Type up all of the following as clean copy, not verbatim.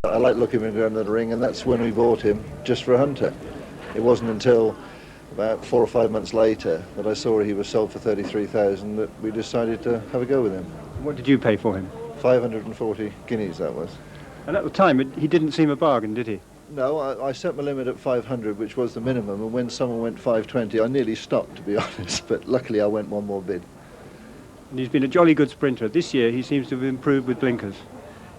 I like looking him under the ring, and that's when we bought him, just for a hunter. It wasn't until about 4 or 5 months later that I saw he was sold for 33,000 that we decided to have a go with him. What did you pay for him? 540 guineas that was. And at the time, he didn't seem a bargain, did he? No, I set my limit at 500, which was the minimum, and when someone went 520, I nearly stopped, to be honest, but luckily I went one more bid. And he's been a jolly good sprinter. This year he seems to have improved with blinkers.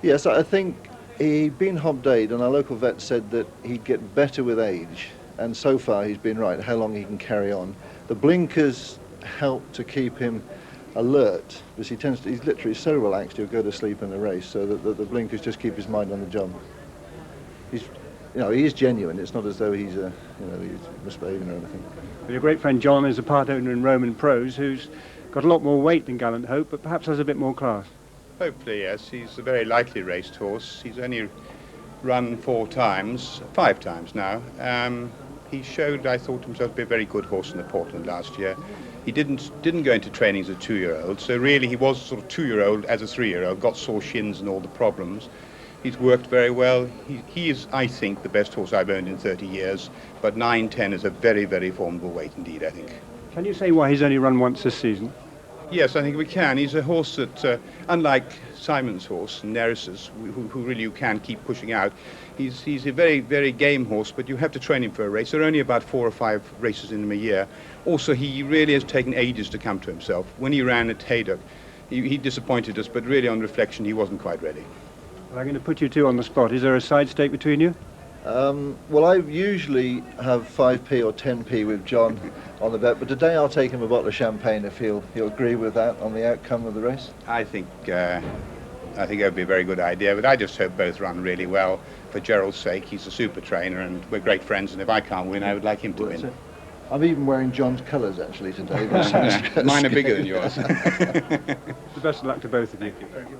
Yes, I think he'd been hobdayed, and our local vet said that he'd get better with age, and so far he's been right, how long he can carry on. The blinkers help to keep him alert, because he's literally so relaxed he'll go to sleep in the race, so that the blinkers just keep his mind on the job. He is genuine. It's not as though he's misbehaving or anything. But your great friend John is a part owner in Roman Pros who's got a lot more weight than Gallant Hope, but perhaps has a bit more class. Hopefully, yes. He's a very lightly raced horse. He's only run 5 times now. He showed, I thought, himself to be a very good horse in the Portland last year. He didn't go into training as a 2-year-old, so really he was sort of 2-year-old as a 3-year-old, got sore shins and all the problems. He's worked very well. He is, I think, the best horse I've owned in 30 years, but 9-10 is a very, very formidable weight indeed, I think. Can you say why he's only run once this season? Yes, I think we can. He's a horse that, unlike Simon's horse, Neris's, who really you can keep pushing out, he's a very, very game horse, but you have to train him for a race. There are only about 4 or 5 races in him a year. Also, he really has taken ages to come to himself. When he ran at Haydock, he disappointed us, but really on reflection, he wasn't quite ready. Well, I'm going to put you two on the spot. Is there a side stake between you? Well, I usually have 5p or 10p with John on the bet, but today I'll take him a bottle of champagne if he'll agree with that on the outcome of the race. I think that would be a very good idea, but I just hope both run really well for Gerald's sake. He's a super trainer and we're great friends, and if I can't win, I would like him to win. I'm even wearing John's colours actually today. Mine are bigger than yours. The best of luck to both of you. Thank you.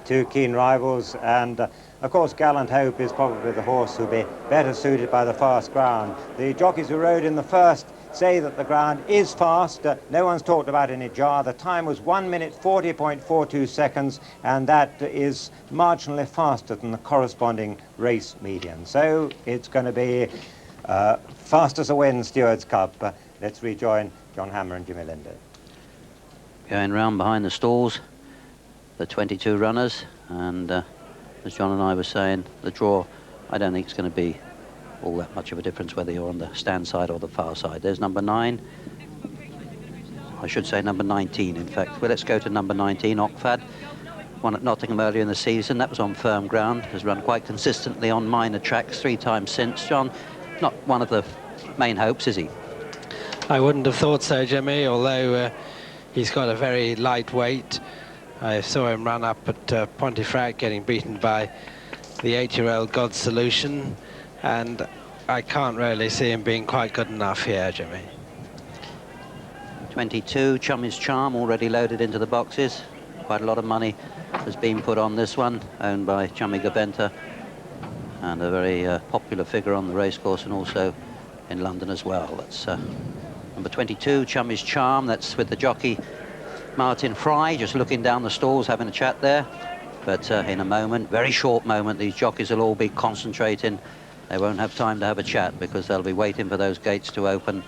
Two keen rivals, and of course Gallant Hope is probably the horse who'll be better suited by the fast ground. The jockeys who rode in the first say that the ground is fast. No one's talked about any jar. The time was 1 minute 40.42 seconds, and that is marginally faster than the corresponding race median. So it's going to be fast as a wind Stewards Cup. Let's rejoin John Hammer and Jimmy Linder. Going round behind the stalls, the 22 runners, and as John and I were saying, the draw, I don't think it's going to be all that much of a difference whether you're on the stand side or the far side. There's number 9. I should say number 19, in fact. Well, let's go to number 19, Okfad. Won at Nottingham earlier in the season. That was on firm ground. Has run quite consistently on minor tracks 3 times since. John, not one of the main hopes, is he? I wouldn't have thought so, Jimmy, although he's got a very light weight. I saw him run up at Pontefract, getting beaten by the 8-year-old God's Solution, and I can't really see him being quite good enough here, Jimmy. 22, Chummy's Charm, already loaded into the boxes. Quite a lot of money has been put on this one, owned by Chummy Gabenta, and a very popular figure on the racecourse and also in London as well. That's number 22, Chummy's Charm. That's with the jockey Martin Fry, just looking down the stalls, having a chat there. But in a moment, very short moment, these jockeys will all be concentrating. They won't have time to have a chat because they'll be waiting for those gates to open.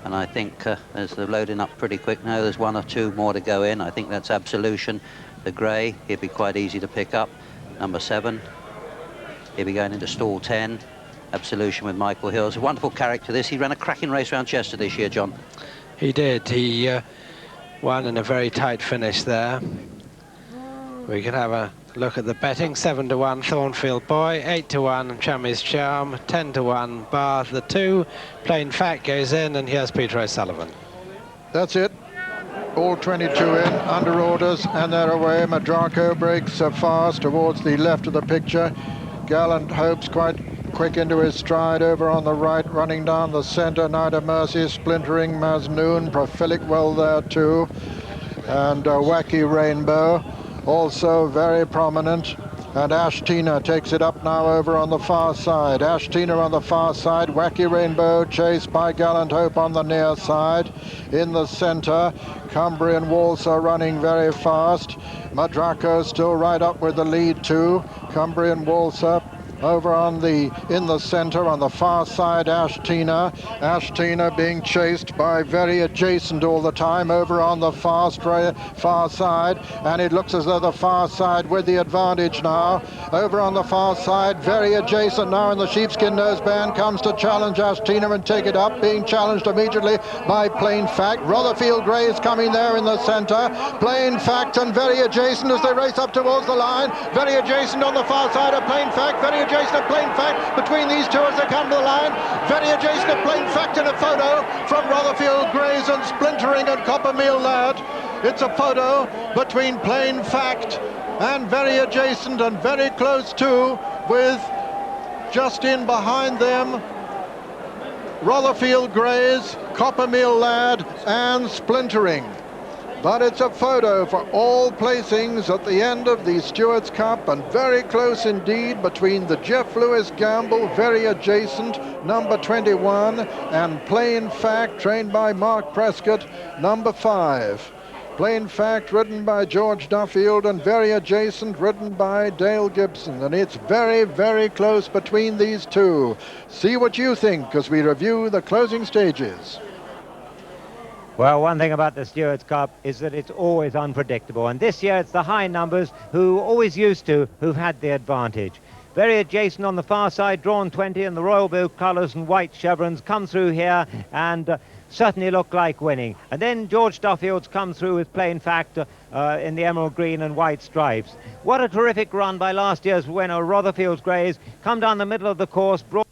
And I think as they're loading up pretty quick now, there's 1 or 2 more to go in. I think that's Absolution, the grey. He'll be quite easy to pick up. Number 7. He'll be going into stall 10. Absolution with Michael Hills. A wonderful character, this. He ran a cracking race round Chester this year, John. He did. He won in a very tight finish there. We can have a look at the betting. 7-1 Thornfield Boy, 8-1 Chummy's Charm, 10-1 Bath. The 2 Plain Fact goes in, and here's Peter O'Sullivan. That's it. All 22 in, under orders, and they're away. Madraco breaks fast towards the left of the picture. Gallant Hope's quite quick into his stride over on the right, running down the centre. Night of Mercy, Splintering Maznoon, Prophilic well there too, and Wacky Rainbow also very prominent. And Ashtina takes it up now over on the far side. Ashtina on the far side. Wacky Rainbow chased by Gallant Hope on the near side. In the centre, Cumbrian Walser running very fast. Madraco still right up with the lead too. Cumbrian Walser over on in the centre on the far side, Ashtina. Ashtina being chased by Very Adjacent all the time over on the far side, and it looks as though the far side with the advantage now. Over on the far side, Very Adjacent now in the sheepskin noseband comes to challenge Ashtina and take it up, being challenged immediately by Plain Fact. Rotherfield Grey is coming there in the centre. Plain Fact and Very Adjacent as they race up towards the line. Very Adjacent on the far side of Plain Fact. Very Adjacent of Plain Fact between these two as they come to the line. Very Adjacent of Plain Fact in a photo from Rotherfield Greys and Splintering and Coppermeal Lad. It's a photo between Plain Fact and Very Adjacent, and very close too, with just in behind them Rotherfield Greys, Coppermeal Lad and Splintering. But it's a photo for all placings at the end of the Stewards Cup, and very close indeed between the Jeff Lewis Gamble, Very Adjacent, number 21, and Plain Fact, trained by Mark Prescott, number 5. Plain Fact ridden by George Duffield and Very Adjacent ridden by Dale Gibson, and it's very, very close between these two. See what you think as we review the closing stages. Well, one thing about the Stewards Cup is that it's always unpredictable, and this year it's the high numbers who always used to who've had the advantage. Very Adjacent on the far side, drawn 20, and the Royal Blue colours and white chevrons come through here and certainly look like winning. And then George Duffield's come through with Plain Fact in the emerald green and white stripes. What a terrific run by last year's winner, Rotherfield's Greys, come down the middle of the course, brought